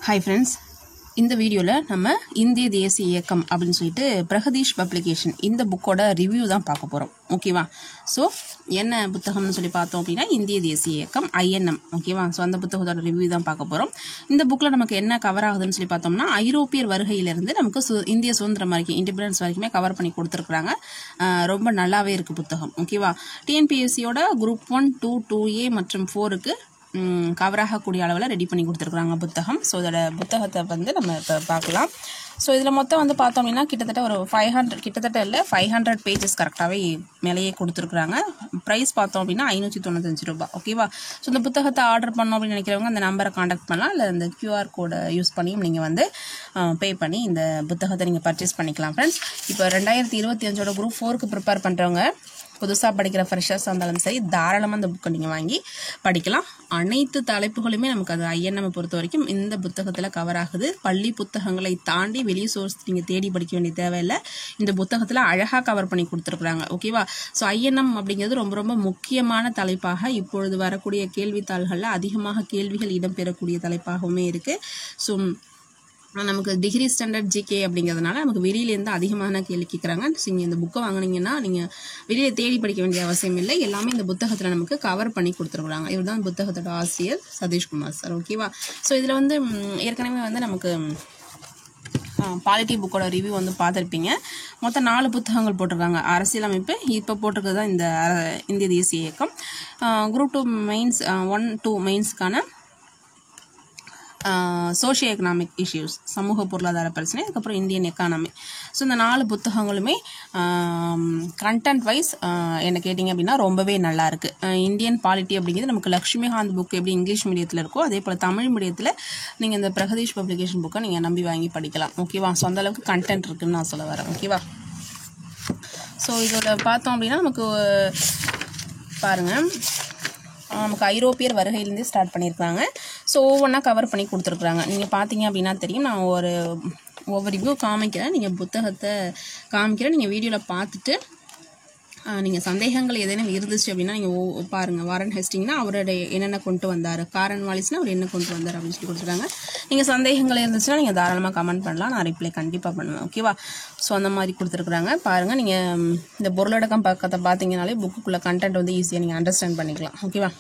Hi friends, இந்த வீடியோல நம்ம இந்திய தேசிய இயக்கம் அப்படினு சொல்லிட்டு பிரகதீஷ் பப்ளிகேஷன் இந்த புக்கோட ரிவ்யூ தான் பார்க்க போறோம். ஓகேவா? சோ என்ன புத்தகம்னு சொல்லி பார்த்தோம் அப்படினா இந்திய தேசிய இயக்கம் INM. ஓகேவா? சோ அந்த புத்தகத்தோட ரிவ்யூ தான் பார்க்க போறோம். இந்த புக்ல நமக்கு என்ன கவர் ஆகுதுன்னு சொல்லி பார்த்தோம்னா ஐரோப்பியர் வருகையில இருந்து நமக்கு இந்திய சுதந்திரம் வரைக்கும் இண்டிபெண்டன்ஸ் வரைக்குமே கவர் பண்ணி கொடுத்திருக்காங்க. ரொம்ப நல்லாவே இருக்கு புத்தகம். ஓகேவா? TNPSC யோட குரூப் 1, 2, 2A மற்றும் 4க்கு கவர் ஆகக்கூடிய அளவில் ரெடி பண்ணி கொடுத்துருக்குறாங்க புத்தகம். ஸோ இதோட புத்தகத்தை வந்து நம்ம இப்போ பார்க்கலாம். ஸோ இதில் மொத்தம் வந்து பார்த்தோம் அப்படின்னா கிட்டத்தட்ட ஒரு 500 பேஜஸ் கரெக்டாகவே மேலேயே கொடுத்துருக்குறாங்க. ப்ரைஸ் பார்த்தோம் அப்படின்னா 595 ரூபாய். ஓகேவா? ஸோ இந்த புத்தகத்தை ஆர்டர் பண்ணோம் அப்படின்னு நினைக்கிறவங்க அந்த நம்பரை காண்டாக்ட் பண்ணலாம், இல்லை இந்த QR கோடை யூஸ் பண்ணியும் நீங்கள் வந்து பே பண்ணி இந்த புத்தகத்தை நீங்கள் பர்ச்சேஸ் பண்ணிக்கலாம் ஃப்ரெண்ட்ஸ். இப்போ 2025 குரூப் 4க்கு ப்ரிப்பேர் பண்ணுறவங்க, புதுசாக படிக்கிற ஃப்ரெஷர்ஸாக இருந்தாலும் சரி, தாராளமாக இந்த புக்கை நீங்கள் வாங்கி படிக்கலாம். அனைத்து தலைப்புகளுமே நமக்கு அது INM பொறுத்த வரைக்கும் இந்த புத்தகத்தில் கவர் ஆகுது. பள்ளி புத்தகங்களை தாண்டி வெளி சோர்ஸ் நீங்கள் தேடி படிக்க வேண்டிய தேவையில்லை. இந்த புத்தகத்தில் அழகாக கவர் பண்ணி கொடுத்துருக்குறாங்க. ஓகேவா? ஸோ INM அப்படிங்கிறது ரொம்ப ரொம்ப முக்கியமான தலைப்பாக இப்பொழுது வரக்கூடிய கேள்வித்தாள்களில் அதிகமாக கேள்விகள் இடம்பெறக்கூடிய தலைப்பாகவுமே இருக்குது. ஸோ நமக்கு டிகிரி ஸ்டாண்டர்ட் GK அப்படிங்கிறதுனால நமக்கு வெளியிலேருந்து அதிகமான கேள்வி கேட்குறாங்க. ஸோ நீங்கள் இந்த புக்கை வாங்கினீங்கன்னா நீங்கள் வெளியில் தேடி படிக்க வேண்டிய அவசியம் இல்லை. எல்லாமே இந்த புத்தகத்தில் நமக்கு கவர் பண்ணி கொடுத்துருக்குறாங்க. இவர் தான் புத்தகத்தோட ஆசிரியர் சதீஷ்குமார் சார். ஓகேவா? ஸோ இதில் வந்து ஏற்கனவே வந்து நமக்கு பாலிட்டி புக்கோட ரிவ்யூ வந்து பார்த்துருப்பீங்க. மொத்தம் 4 புத்தகங்கள் போட்டிருக்காங்க. அரசியலமைப்பு இப்போ போட்டிருக்கிறது தான் இந்த இந்திய தேசிய இயக்கம். குரூப் 2 மெயின்ஸ் 1, 2 மெயின்ஸ்க்கான சோஷியோ எக்கனாமிக் இஷ்யூஸ், சமூக பொருளாதார பிரச்சனை, அதுக்கப்புறம் இந்தியன் எக்கானமி. ஸோ இந்த 4 புத்தகங்களுமே கண்டென்ட் வைஸ் என்ன கேட்டிங்க அப்படின்னா ரொம்பவே நல்லா இருக்கு. இந்தியன் பாலிட்டி அப்படிங்கிறது நமக்கு லக்ஷ்மிகாந்த் புக் எப்படி இங்கிலீஷ் மீடியத்தில் இருக்கோ அதே போல் தமிழ் மீடியத்தில் நீங்கள் இந்த பிரகதீஷ் பப்ளிகேஷன் புக்கை நீங்கள் நம்பி வாங்கி படிக்கலாம். ஓகேவா? ஸோ அந்த அளவுக்கு கண்டென்ட் இருக்குன்னு நான் சொல்ல வரேன். ஓகேவா? ஸோ இதோட பார்த்தோம் அப்படின்னா நமக்கு பாருங்கள், நமக்கு ஐரோப்பியர் வருகையிலேருந்து ஸ்டார்ட் பண்ணியிருக்காங்க. ஸோ ஒவ்வொன்றா கவர் பண்ணி கொடுத்துருக்குறாங்க. நீங்கள் பார்த்தீங்க அப்படின்னா தெரியும். நான் ஒவ்வொரு ரிவ்யூ காமிக்கிறேன், நீங்கள் புத்தகத்தை காமிக்கிறேன். நீங்கள் வீடியோவில் பார்த்துட்டு நீங்கள் சந்தேகங்கள் ஏதேனும் இருந்துச்சு அப்படின்னா நீங்கள் பாருங்கள். வாரன் ஹேஸ்டிங்னா அவருடைய என்னென்ன கொண்டு வந்தார், காரன் வாலிஸ்னா அவர் என்ன கொண்டு வந்தார் அப்படின்னு சொல்லி கொடுத்துருக்காங்க. நீங்கள் சந்தேகங்கள் இருந்துச்சுன்னா நீங்கள் தாராளமாக கமெண்ட் பண்ணலாம், நான் ரிப்ளை கண்டிப்பாக பண்ணுவேன். ஓகேவா? ஸோ அந்த மாதிரி கொடுத்துருக்குறாங்க. பாருங்கள், நீங்கள் இந்த பொருளடக்கம் பக்கத்தை பார்த்தீங்கனாலே புக்குக்குள்ளே கண்டென்ட் வந்து ஈஸியாக நீங்கள் அண்டர்ஸ்டாண்ட் பண்ணிக்கலாம். ஓகேவா?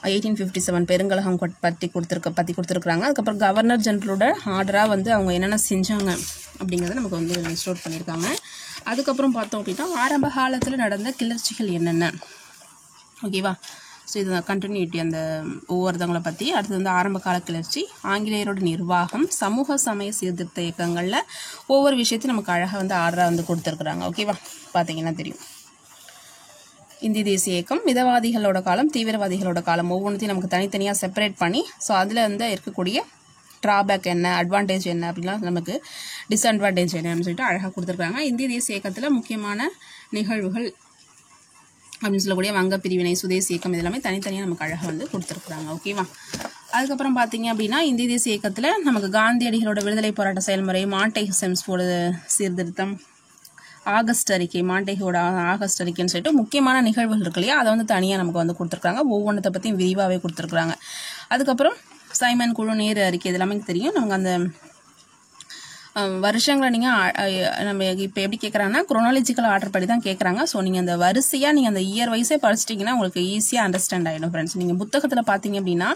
1857 பெருங்கலகம் பற்றி கொடுத்துருக்குறாங்க. அதுக்கப்புறம் கவர்னர் ஜெனரலோட ஆர்டராக வந்து அவங்க என்னென்ன செஞ்சாங்க அப்படிங்கிறத நமக்கு வந்து ஸ்டோர் பண்ணியிருக்காங்க. அதுக்கப்புறம் பார்த்தோம் அப்படின்னா ஆரம்ப காலத்தில் நடந்த கிளர்ச்சிகள் என்னென்ன. ஓகேவா? ஸோ இது கண்டினியூட்டி அந்த ஒவ்வொருத்தவங்களை பற்றி. அடுத்தது வந்து ஆரம்ப கால கிளர்ச்சி, ஆங்கிலேயரோட நிர்வாகம், சமூக சமய சீர்திருத்த இயக்கங்களில் ஒவ்வொரு விஷயத்தையும் நமக்கு அழகாக வந்து ஆர்டராக வந்து கொடுத்துருக்குறாங்க. ஓகேவா? பார்த்தீங்கன்னா தெரியும். இந்திய தேசிய இயக்கம், மிதவாதிகளோட காலம், தீவிரவாதிகளோட காலம், ஒவ்வொன்றையும் நமக்கு தனித்தனியாக செப்பரேட் பண்ணி ஸோ அதில் வந்து இருக்கக்கூடிய ட்ராபேக் என்ன, அட்வான்டேஜ் என்ன, அப்படிலாம் நமக்கு டிஸ்அட்வான்டேஜ் என்னன்னு சொல்லிட்டு அழகாக கொடுத்துருக்காங்க. இந்திய தேசிய இயக்கத்தில் முக்கியமான நிகழ்வுகள் அப்படின்னு சொல்லக்கூடிய வங்க பிரிவினை, சுதேசி இயக்கம் இதெல்லாமே தனித்தனியாக நமக்கு அழகாக வந்து கொடுத்துருக்குறாங்க. ஓகேவா? அதுக்கப்புறம் பார்த்தீங்க அப்படின்னா இந்திய தேசிய இயக்கத்தில் நமக்கு காந்தியடிகளோட விடுதலை போராட்ட செயல்முறை, மாண்டேகு செம்ஸ்ஃபோர்டு சீர்திருத்தம், ஆகஸ்ட் அறிக்கை, மாண்டேகோட ஆகஸ்ட் அறிக்கைன்னு சொல்லிட்டு முக்கியமான நிகழ்வுகள் இருக்கு இல்லையா, அதை வந்து தனியாக நமக்கு வந்து கொடுத்துருக்காங்க. ஒவ்வொன்றத்தை பற்றியும் விரிவாகவே கொடுத்துருக்குறாங்க. அதுக்கப்புறம் சைமன் குழு, நேரு அறிக்கை இதெல்லாமே தெரியும். நமக்கு அந்த வருஷங்களை நீங்கள் நம்ம இப்போ எப்படி கேட்குறாங்கன்னா குரோனாலஜிக்கல் ஆர்டர் படி தான் கேட்குறாங்க. ஸோ நீங்கள் அந்த வரிசையாக நீங்கள் அந்த இயர் வைஸே படிச்சிட்டிங்கன்னா உங்களுக்கு ஈஸியாக அண்டர்ஸ்டாண்ட் ஆகிடும் ஃப்ரெண்ட்ஸ். நீங்கள் புத்தகத்தில் பார்த்தீங்க அப்படின்னா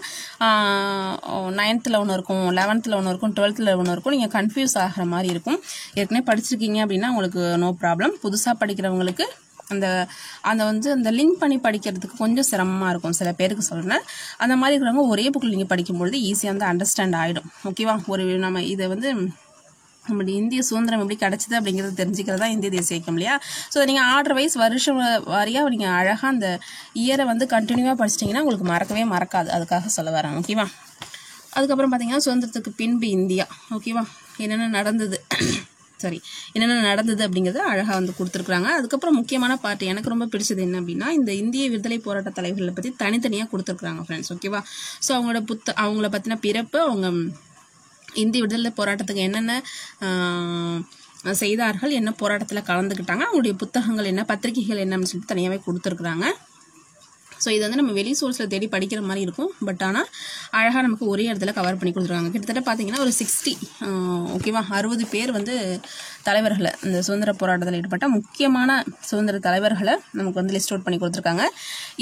9th ஒன்று இருக்கும், 11th ஒன்று இருக்கும், 12th ஒன்று இருக்கும். நீங்கள் கன்ஃபியூஸ் ஆகிற மாதிரி இருக்கும். ஏற்கனவே படிச்சிருக்கீங்க அப்படின்னா உங்களுக்கு நோ ப்ராப்ளம். புதுசாக படிக்கிறவங்களுக்கு அந்த லிங்க் பண்ணி படிக்கிறதுக்கு கொஞ்சம் சிரமமாக இருக்கும், சில பேருக்கு சொல்கிறேன். அந்த மாதிரி இருக்கிறவங்க ஒரே புக்கில் நீங்கள் படிக்கும்பொழுது ஈஸியாக வந்து அண்டர்ஸ்டாண்ட் ஆகிடும். ஓகேவா? நம்ம இதை வந்து நம்மளுடைய இந்திய சுதந்திரம் எப்படி கிடைச்சிது அப்படிங்கிறது தெரிஞ்சுக்கிறதா இந்திய தேசிய இயக்கம் இல்லையா? ஸோ நீங்கள் ஆர்டர் வைஸ் வருஷம் வாரியாக நீங்கள் அழகாக அந்த இயரை வந்து கண்டினியூவாக படிச்சிட்டிங்கன்னா உங்களுக்கு மறக்கவே மறக்காது. அதுக்காக சொல்ல வரேன். ஓகேவா? அதுக்கப்புறம் பார்த்தீங்கன்னா சுதந்திரத்துக்கு பின்பு இந்தியா. ஓகேவா? என்னென்ன நடந்தது அப்படிங்கிறத அழகாக வந்து கொடுத்துருக்குறாங்க. அதுக்கப்புறம் முக்கியமான பார்ட் எனக்கு ரொம்ப பிடிச்சது என்ன அப்படின்னா இந்த இந்திய விடுதலை போராட்ட தலைவர்களை பற்றி தனித்தனியாக கொடுத்துருக்குறாங்க ஃப்ரெண்ட்ஸ். ஓகேவா? ஸோ அவங்கள பற்றின பிறப்பு, அவங்க இந்திய விடுதலை போராட்டத்துக்கு என்னென்ன செய்தார்கள், என்ன போராட்டத்தில் கலந்துக்கிட்டாங்க, அவங்களுடைய புத்தகங்கள் என்ன, பத்திரிகைகள் என்னன்னு சொல்லிட்டு தனியாகவே கொடுத்துருக்குறாங்க. ஸோ இது வந்து நம்ம வெளி சோர்ஸில் தேடி படிக்கிற மாதிரி இருக்கும். பட் ஆனால் அழகாக நமக்கு ஒரே இடத்துல கவர் பண்ணி கொடுத்துருக்காங்க. கிட்டத்தட்ட பார்த்தீங்கன்னா ஒரு 60 ஓகேவா 60 பேர் வந்து தலைவர்களை இந்த சுதந்திர போராட்டத்தில் ஈடுபட்ட முக்கியமான சுதந்திர தலைவர்களை நமக்கு வந்து லிஸ்ட் அவுட் பண்ணி கொடுத்துருக்காங்க.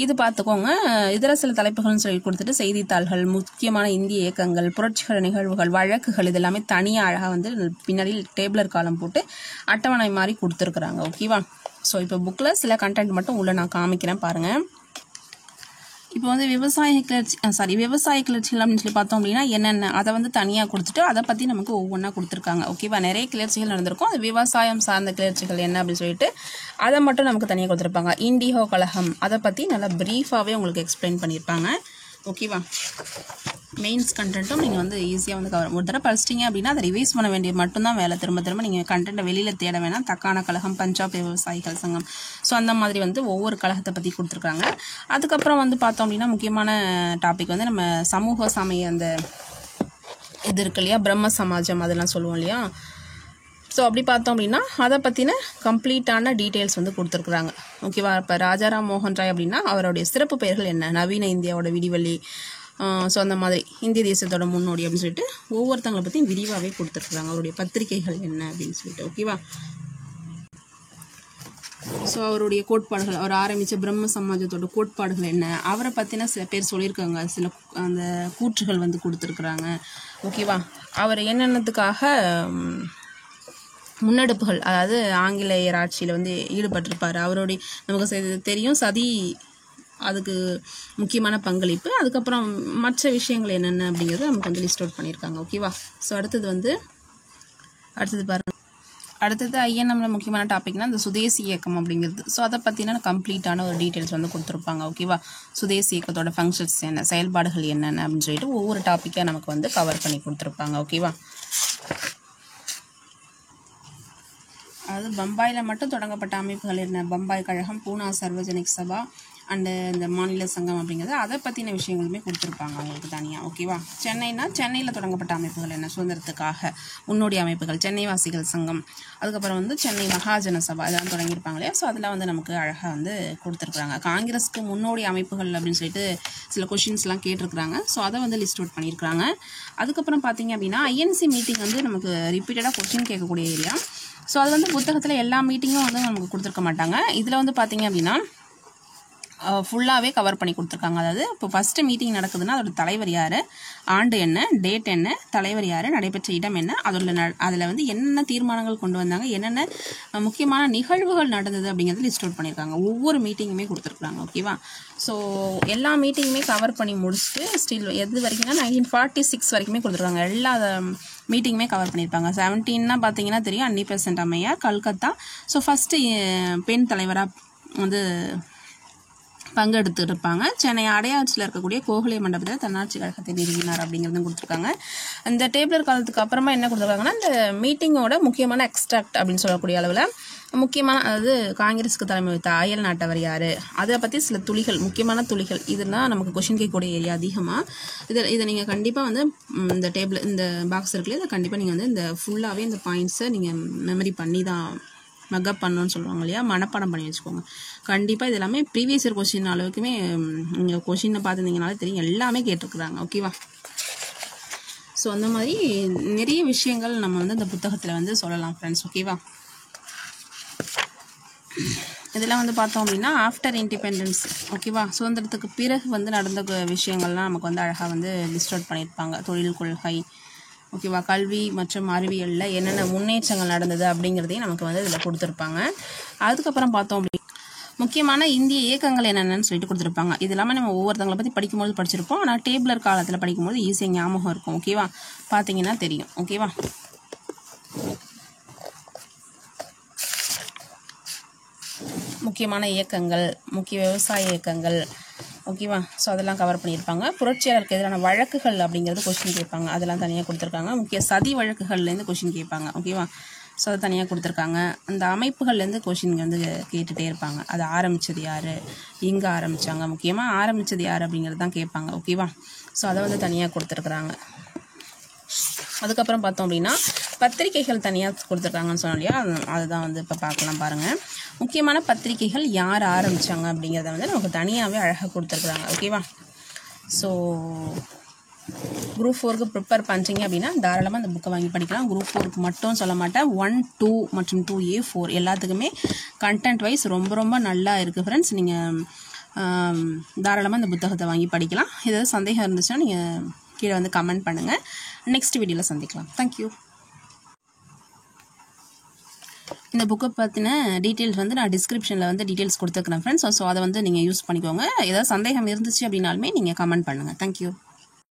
இது பார்த்துக்கோங்க. இதர சில தலைப்புகள்னு சொல்லி கொடுத்துட்டு செய்தித்தாள்கள், முக்கியமான இந்திய இயக்கங்கள், புரட்சிகர நிகழ்வுகள், வழக்குகள் இது எல்லாமே தனியாக அழகாக வந்து பின்னாடி டேபிளர் காலம் போட்டு அட்டவணை மாதிரி கொடுத்துருக்குறாங்க. ஓகேவா. ஸோ இப்போ புக்கில் சில கண்டென்ட் மட்டும் உள்ள நான் காமிக்கிறேன் பாருங்கள். இப்போ வந்து விவசாய கிளர்ச்சிகள் அப்படின்னு சொல்லி பார்த்தோம் அப்படின்னா என்னென்ன அதை வந்து தனியாக கொடுத்துட்டு அதை பற்றி நமக்கு ஒவ்வொன்றா கொடுத்துருக்காங்க. ஓகேவா. நிறைய கிளர்ச்சிகள் நடந்திருக்கும். அது விவசாயம் சார்ந்த கிளர்ச்சிகள் என்ன அப்படின்னு சொல்லிட்டு அதை மட்டும் நமக்கு தனியாக கொடுத்துருப்பாங்க. இண்டிகோ கழகம் அதை பற்றி நல்லா ப்ரீஃபாகவே உங்களுக்கு எக்ஸ்பிளைன் பண்ணியிருப்பாங்க. ஓகேவா. மெயின்ஸ் கண்டென்ட்டும் நீங்கள் வந்து ஈஸியாக வந்து கவர் ஒரு தடவை படிச்சிட்டிங்க அப்படின்னா அதை ரிவைஸ் பண்ண வேண்டிய மட்டும்தான் வேலை. திரும்ப நீங்கள் கண்டென்ட்டை வெளியில் தேட வேணாம். தக்கான கழகம், பஞ்சாப் விவசாயிகள் சங்கம், ஸோ அந்த மாதிரி வந்து ஒவ்வொரு கழகத்தை பற்றி கொடுத்துருக்காங்க. அதுக்கப்புறம் வந்து பார்த்தோம் அப்படின்னா முக்கியமான டாபிக் வந்து நம்ம சமூக சமய அந்த இது இருக்கு இல்லையா, பிரம்ம சமாஜம் அதெல்லாம் சொல்லுவோம் இல்லையா. ஸோ அப்படி பார்த்தோம் அப்படின்னா அதை பற்றின கம்ப்ளீட்டான டீட்டெயில்ஸ் வந்து கொடுத்துருக்குறாங்க. ஓகேவா. இப்போ ராஜாராம் மோகன் ராய் அப்படின்னா அவருடைய சிறப்பு பெயர்கள் என்ன, நவீன இந்தியாவோட விடிவெள்ளி, ஸோ அந்த மாதிரி இந்திய தேசத்தோட முன்னோடி அப்படின்னு சொல்லிட்டு ஒவ்வொருத்தங்களை பற்றி விரிவாகவே கொடுத்துருக்குறாங்க. அவருடைய பத்திரிகைகள் என்ன அப்படின்னு சொல்லிட்டு. ஓகேவா. ஸோ அவருடைய கோட்பாடுகள், அவர் ஆரம்பித்த பிரம்ம சமாஜத்தோட கோட்பாடுகள் என்ன, அவரை பற்றின சில பேர் சொல்லியிருக்காங்க. சில அந்த கூற்றுகள் வந்து கொடுத்துருக்குறாங்க. ஓகேவா. அவர் என்னென்னத்துக்காக முன்னெடுப்புகள், அதாவது ஆங்கிலேயர் ஆட்சியில் வந்து ஈடுபட்டிருப்பார். அவருடைய நமக்கு தெரியும் சதி அதுக்கு முக்கியமான பங்களிப்பு. அதுக்கப்புறம் மற்ற விஷயங்கள் என்னென்ன அப்படிங்கிறது நமக்கு வந்து லிஸ்ட் அவுட் பண்ணியிருக்காங்க. ஓகேவா. ஸோ அடுத்தது பாருங்கள். அடுத்தது ஐஎன்எம்ல முக்கியமான டாபிக்னா இந்த சுதேசி இயக்கம் அப்படிங்கிறது. ஸோ அதை பற்றின கம்ப்ளீட்டான ஒரு டீட்டெயில்ஸ் வந்து கொடுத்துருப்பாங்க. ஓகேவா. சுதேசி இயக்கத்தோட ஃபங்க்ஷன்ஸ் என்ன, செயல்பாடுகள் என்னென்ன அப்படின்னு சொல்லிட்டு ஒவ்வொரு டாப்பிக்காக நமக்கு வந்து கவர் பண்ணி கொடுத்துருப்பாங்க. ஓகேவா. அதாவது பம்பாயில் மட்டும் தொடங்கப்பட்ட அமைப்புகள் என்ன, பம்பாய் கழகம், பூனா சர்வஜனிக் சபா அண்டு இந்த மாநில சங்கம் அப்படிங்கிறது அதை பற்றின விஷயங்களுமே கொடுத்துருப்பாங்க அவங்களுக்கு தனியாக. ஓகேவா. சென்னைனா சென்னையில் தொடங்கப்பட்ட அமைப்புகள் என்ன, சுதந்திரத்துக்காக முன்னோடி அமைப்புகள், சென்னை வாசிகள் சங்கம், அதுக்கப்புறம் வந்து சென்னை மகாஜன சபா இதெல்லாம் தொடங்கியிருப்பாங்க இல்லையா. ஸோ அதெல்லாம் வந்து நமக்கு அழகாக வந்து கொடுத்துருக்குறாங்க. காங்கிரஸுக்கு முன்னோடி அமைப்புகள் அப்படின்னு சொல்லிட்டு சில கொஷின்ஸ்லாம் கேட்டிருக்கிறாங்க. ஸோ அதை வந்து லிஸ்ட் அவுட் பண்ணியிருக்கிறாங்க. அதுக்கப்புறம் பார்த்தீங்க அப்படின்னா ஐஎன்சி மீட்டிங் வந்து நமக்கு ரிப்பீட்டடாக கொஷின் கேட்கக்கூடிய ஏரியா. ஸோ அது வந்து புத்தகத்தில் எல்லா மீட்டிங்கும் வந்து நமக்கு கொடுத்துருக்க மாட்டாங்க. இதில் வந்து பார்த்தீங்க அப்படின்னா ஃபுல்லாகவே கவர் பண்ணி கொடுத்துருக்காங்க. அதாவது இப்போ ஃபஸ்ட்டு மீட்டிங் நடக்குதுன்னா அதோட தலைவர் யார், ஆண்டு என்ன, டேட் என்ன, தலைவர் யார், நடைபெற்ற இடம் என்ன, அதில் வந்து என்னென்ன தீர்மானங்கள் கொண்டு வந்தாங்க, என்னென்ன முக்கியமான நிகழ்வுகள் நடந்தது அப்படிங்கிறது லிஸ்ட் அவுட் பண்ணியிருக்காங்க. ஒவ்வொரு மீட்டிங்குமே கொடுத்துருக்குறாங்க. ஓகேவா. ஸோ எல்லா மீட்டிங்குமே கவர் பண்ணி முடிச்சுட்டு ஸ்டில் எது வரைக்கும்னா 1946 வரைக்குமே கொடுத்துருக்காங்க. எல்லா மீட்டிங்குமே கவர் பண்ணியிருப்பாங்க. 17னா பார்த்தீங்கன்னா தெரியும் அன்னி பெசன்ட் அம்மையார், கல்கத்தா. ஸோ ஃபஸ்ட்டு பெண் தலைவராக வந்து பங்கெடுத்துட்டு இருப்பாங்க. சென்னை அடையாற்றில் இருக்கக்கூடிய கோகலே மண்டபத்தில் தன்னாட்சி கழகத்தை நிறுவினார் அப்படிங்கிறதும் கொடுத்துருக்காங்க. இந்த டேபிளர் காலத்துக்கு அப்புறமா என்ன கொடுத்துருக்காங்கன்னா இந்த மீட்டிங்கோட முக்கியமான எக்ஸ்ட்ராக்ட் அப்படின்னு சொல்லக்கூடிய அளவில் முக்கியமான, அதாவது காங்கிரஸுக்கு தலைமை வைத்த அயல் நாட்டவர் யார், அதை பற்றி சில துளிகள், முக்கியமான துளிகள், இதுதான் நமக்கு கொஷின் கேட்கக்கூடிய ஏரியா அதிகமாக. இதை நீங்கள் கண்டிப்பாக வந்து இந்த பாக்ஸ் இருக்குல்ல, இதை கண்டிப்பாக நீங்கள் வந்து இந்த ஃபுல்லாகவே இந்த பாயிண்ட்ஸை நீங்கள் மெமரி பண்ணி தான் மக்கப் பண்ணணும்னு சொல்லுவாங்க இல்லையா, மனப்பாடம் பண்ணி வச்சுக்கோங்க. கண்டிப்பாக இது எல்லாமே ப்ரீவியஸ் இயர் கொஸ்டின் அளவுக்குமே நீங்கள் கொஸ்டினை பார்த்துருந்தீங்கனாலே தெரியும், எல்லாமே கேட்டிருக்குறாங்க. ஓகேவா. ஸோ அந்த மாதிரி நிறைய விஷயங்கள் நம்ம வந்து இந்த புத்தகத்தில் வந்து சொல்லலாம் ஃப்ரெண்ட்ஸ். ஓகேவா. இதெல்லாம் வந்து பார்த்தோம் அப்படின்னா ஆஃப்டர் இண்டிபெண்டன்ஸ், ஓகேவா, சுதந்திரத்துக்கு பிறகு வந்து நடந்த விஷயங்கள்லாம் நமக்கு வந்து அழகாக வந்து லிஸ்ட் அவுட் பண்ணியிருப்பாங்க. தொழில் கொள்கை, ஓகேவா, கல்வி மற்றும் அறிவியலில் என்னென்ன முன்னேற்றங்கள் நடந்தது அப்படிங்கிறதையும் நமக்கு வந்து இதில் கொடுத்துருப்பாங்க. அதுக்கப்புறம் பார்த்தோம் அப்படி முக்கியமான இந்திய இயக்கங்கள் என்னென்னு சொல்லிட்டு கொடுத்துருப்பாங்க. இது இல்லாமல் நம்ம ஒவ்வொருத்தங்களை பற்றி படிக்கும்போது படிச்சிருப்போம். ஆனால் டேபிளர் காலத்தில் படிக்கும்போது ஈஸியாக ஞாபகம் இருக்கும். ஓகேவா. பார்த்தீங்கன்னா தெரியும். ஓகேவா. முக்கியமான இயக்கங்கள், முக்கிய விவசாய இயக்கங்கள், ஓகேவா. ஸோ அதெல்லாம் கவர் பண்ணியிருப்பாங்க. புரட்சியாளருக்கு எதிரான வழக்குகள் அப்படிங்கிறது கொஸ்டின் கேட்பாங்க, அதெல்லாம் தனியாக கொடுத்துருக்காங்க. முக்கிய சதி வழக்குகள்லேருந்து கொஸ்டின் கேட்பாங்க. ஓகேவா. ஸோ அதை தனியாக கொடுத்துருக்காங்க. அந்த அமைப்புகள்லேருந்து கொஷின் வந்து கேட்டுகிட்டே இருப்பாங்க. அது ஆரம்பித்தது யார், எங்கே ஆரம்பித்தாங்க, முக்கியமாக ஆரம்பித்தது யார் அப்படிங்கிறது தான் கேட்பாங்க. ஓகேவா. ஸோ அதை வந்து தனியாக கொடுத்துருக்குறாங்க. அதுக்கப்புறம் பார்த்தோம் அப்படின்னா பத்திரிகைகள் தனியாக கொடுத்துருக்காங்கன்னு சொன்னோம் இல்லையா, அதுதான் வந்து இப்போ பார்க்கலாம் பாருங்கள். முக்கியமான பத்திரிகைகள் யார் ஆரம்பித்தாங்க அப்படிங்கிறத வந்து நமக்கு தனியாகவே அழகாக கொடுத்துருக்குறாங்க. ஓகேவா? ஸோ குரூப் 4க்கு ப்ரிப்பேர் பண்ணுறீங்க அப்படின்னா தாராளமாக அந்த புக்கை வாங்கி படிக்கலாம். குரூப் 4க்கு மட்டும் சொல்ல மாட்டேன், 1, 2 மற்றும் 2A, 4 எல்லாத்துக்குமே கண்டென்ட் வைஸ் ரொம்ப ரொம்ப நல்லா இருக்குது ஃப்ரெண்ட்ஸ். நீங்கள் தாராளமாக இந்த புத்தகத்தை வாங்கி படிக்கலாம். ஏதாவது சந்தேகம் இருந்துச்சுன்னா நீங்கள் கீழே வந்து கமெண்ட் பண்ணுங்கள். நெக்ஸ்ட் வீடியோவில் சந்திக்கலாம். தேங்க்யூ. இந்த புக்கை பற்றின டீட்டெயில்ஸ் வந்து நான் டிஸ்கிரிப்ஷனில் வந்து டீட்டெயில்ஸ் கொடுத்துருக்குறேன் ஃப்ரெண்ட்ஸ். ஸோ அதை வந்து நீங்கள் யூஸ் பண்ணிக்கோங்க. ஏதாவது சந்தேகம் இருந்துச்சு அப்படின்னாலுமே நீங்கள் கமெண்ட் பண்ணுங்கள். தேங்க்யூ.